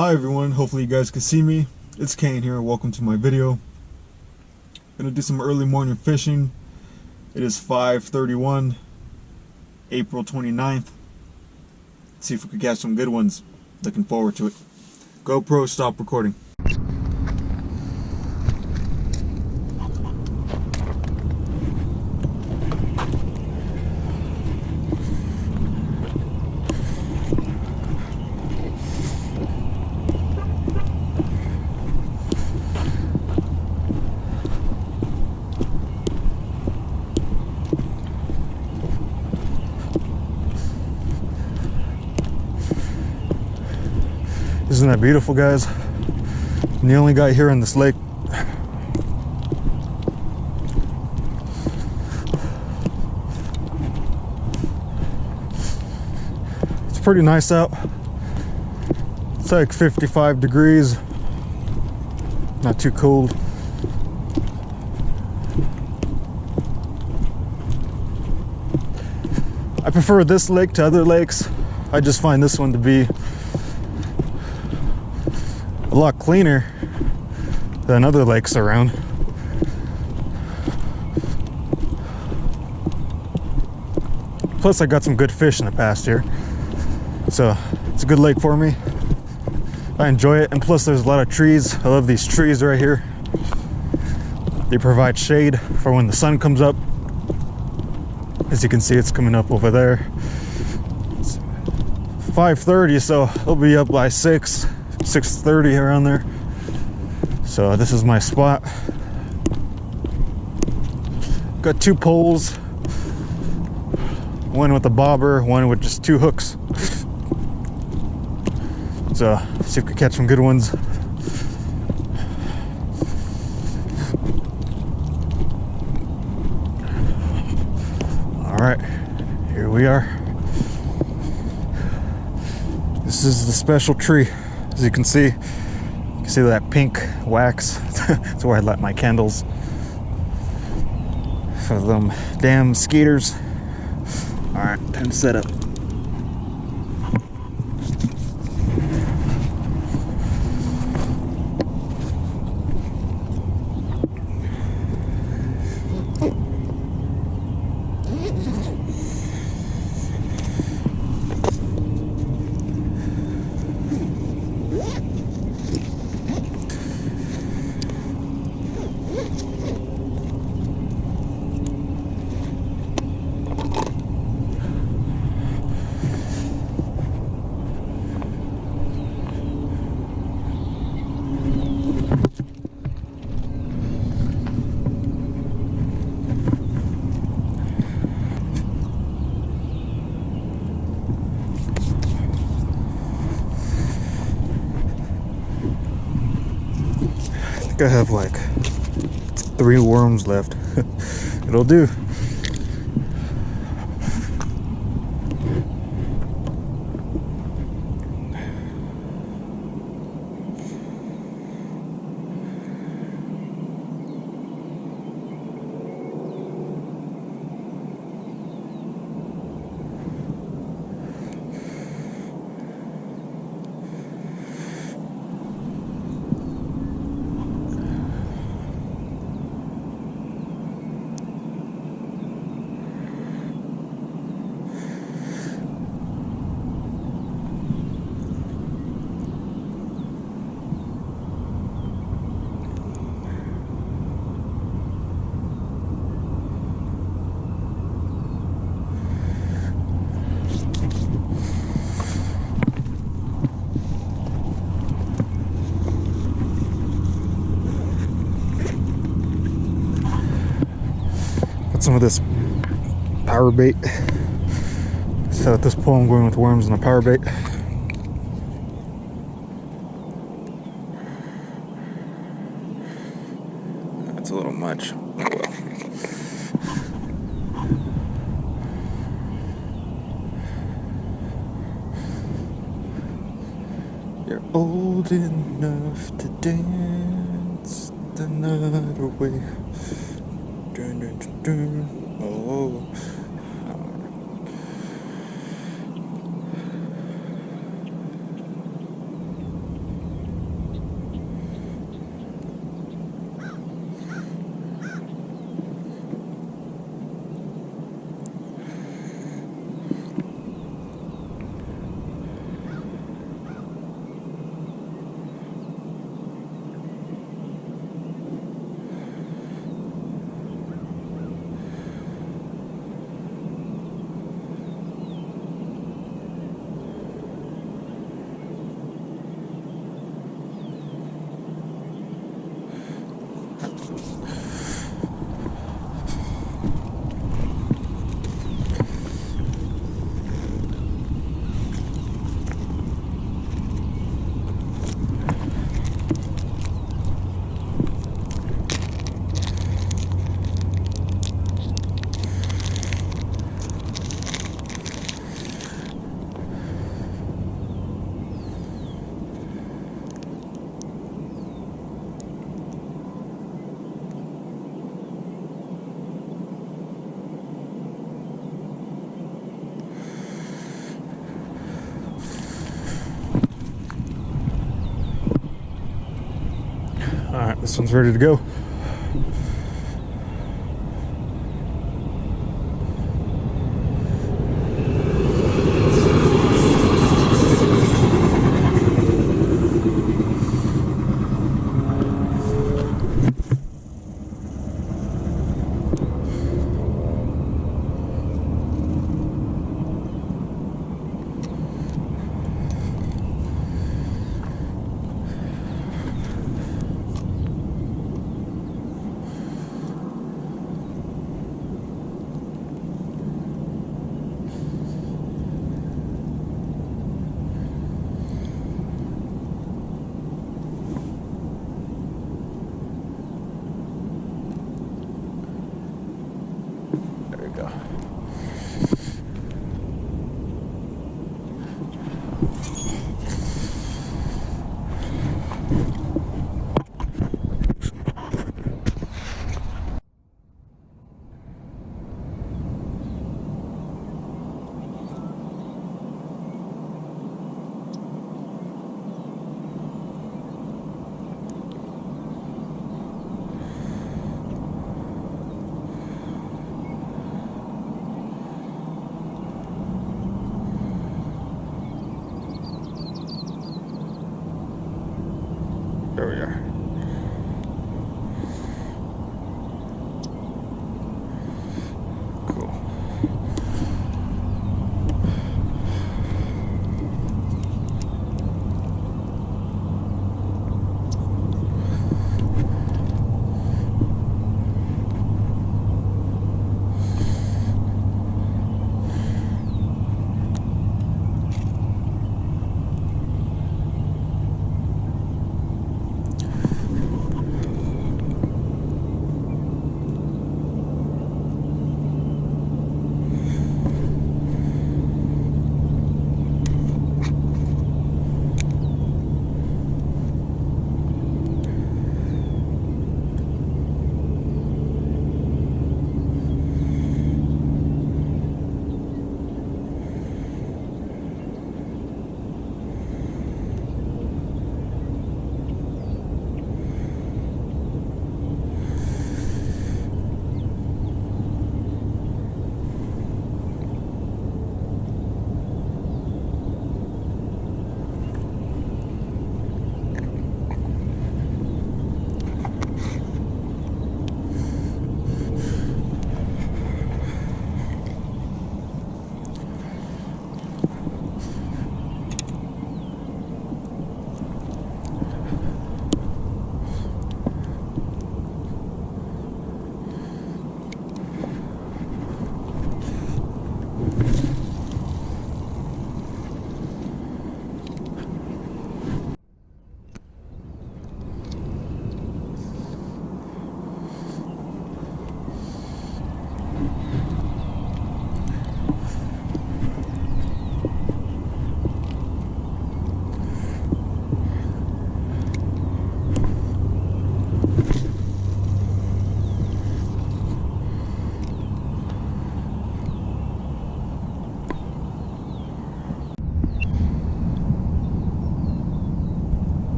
Hi everyone, hopefully you guys can see me. It's Cain here, welcome to my video. Gonna do some early morning fishing. It is 5:31, April 29th. Let's see if we can catch some good ones. Looking forward to it. GoPro, stop recording. Isn't that beautiful, guys? I'm the only guy here in this lake. It's pretty nice out. It's like 55 degrees. Not too cold. I prefer this lake to other lakes. I just find this one to be a lot cleaner than other lakes around. Plus I got some good fish in the past year, so it's a good lake for me. I enjoy it, and plus there's a lot of trees. I love these trees right here. They provide shade for when the sun comes up. As you can see, it's coming up over there. It's 5:30, so it'll be up by 6:30 around there. So this is my spot. Got two poles, one with a bobber, one with just two hooks. So see if we can catch some good ones. All right, here we are. This is the special tree. As you can see that pink wax. That's where I light my candles for them damn skeeters. All right, time to set up. I have like 3 worms left. It'll do. Some of this power bait. So at this point I'm going with worms and a power bait. That's a little much. Oh well. You're old enough to dance the night away. Oh, This one's ready to go. There we go. There we are. Cool.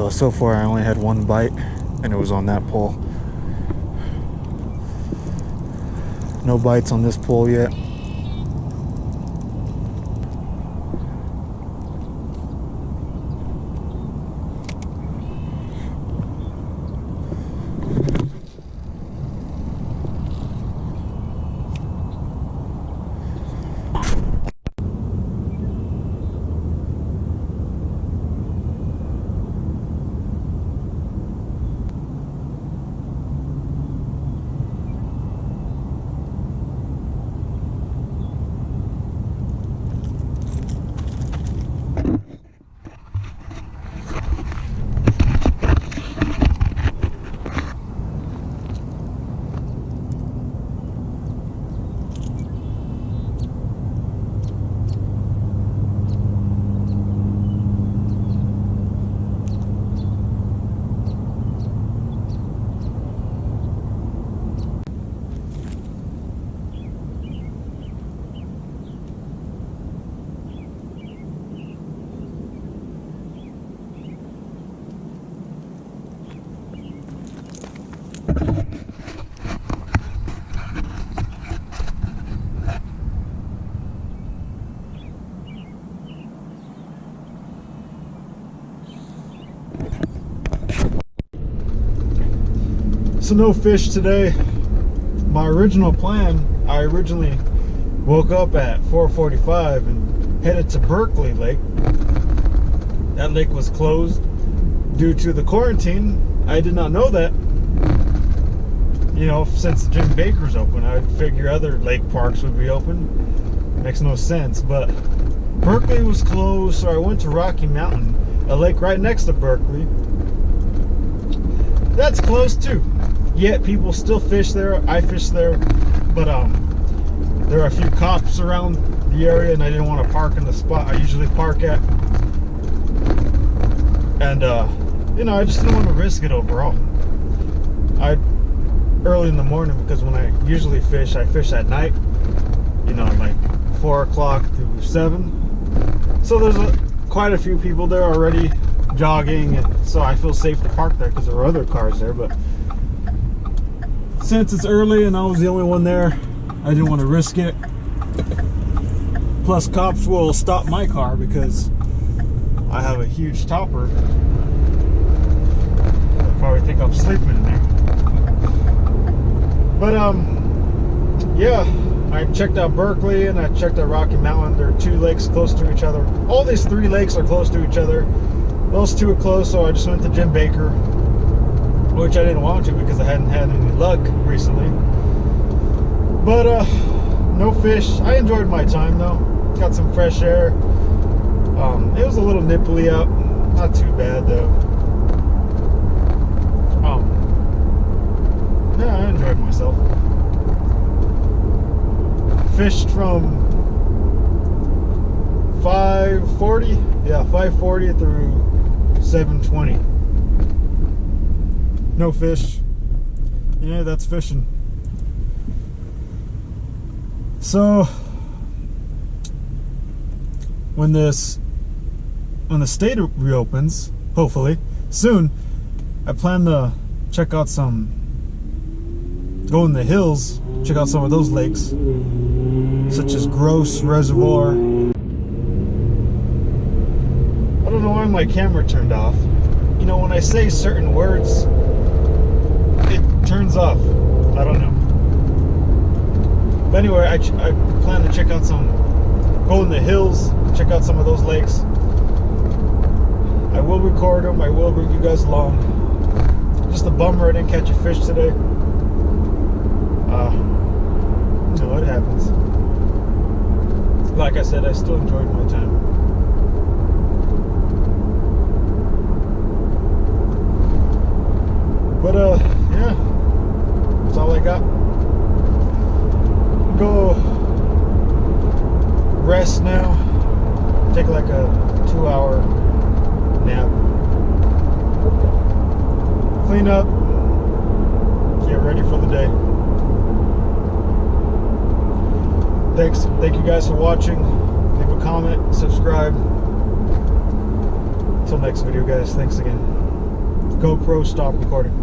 So far I only had one bite, and it was on that pole. No bites on this pole yet. So no fish today. My original plan, I originally woke up at 4:45 and headed to Berkeley Lake. That lake was closed due to the quarantine. I did not know that. You know, since Jim Baker's open, I'd figure other lake parks would be open. Makes no sense, but Berkeley was closed, so I went to Rocky Mountain, a lake right next to Berkeley. That's closed too. Yet people still fish there. I fish there, but there are a few cops around the area, and I didn't want to park in the spot I usually park at. And you know, I just didn't want to risk it overall. Early in the morning, because when I usually fish, I fish at night. You know, like 4 o'clock to 7. So there's quite a few people there already jogging, and so I feel safe to park there because there are other cars there. But since it's early and I was the only one there, I didn't want to risk it. Plus, cops will stop my car because I have a huge topper. They'll probably think I'm sleeping in there. But yeah, I checked out Berkeley and I checked out Rocky Mountain. There are 2 lakes close to each other. All these 3 lakes are close to each other. Those 2 are close, so I just went to Jim Baker, which I didn't want to because I hadn't had any luck recently. But no fish. I enjoyed my time though. Got some fresh air. It was a little nipply out. Not too bad though. Yeah, I enjoyed myself. Fished from 5:40, yeah, 5:40 through 7:20. No fish. Yeah, that's fishing. So when the state reopens, hopefully soon, I plan to check out go in the hills, check out some of those lakes, such as Gross Reservoir. I don't know why my camera turned off. You know, when I say certain words, it turns off. I don't know. But anyway, I plan to check out go in the hills, check out some of those lakes. I will record them. I will bring you guys along. Just a bummer I didn't catch a fish today. You know, it happens. Like I said, I still enjoyed my time. But yeah, that's all I got. Go rest now. Take like a 2-hour nap. Clean up. Get ready for the day. Thank you guys for watching. Leave a comment, subscribe. Until next video, guys. Thanks again. GoPro, stop recording.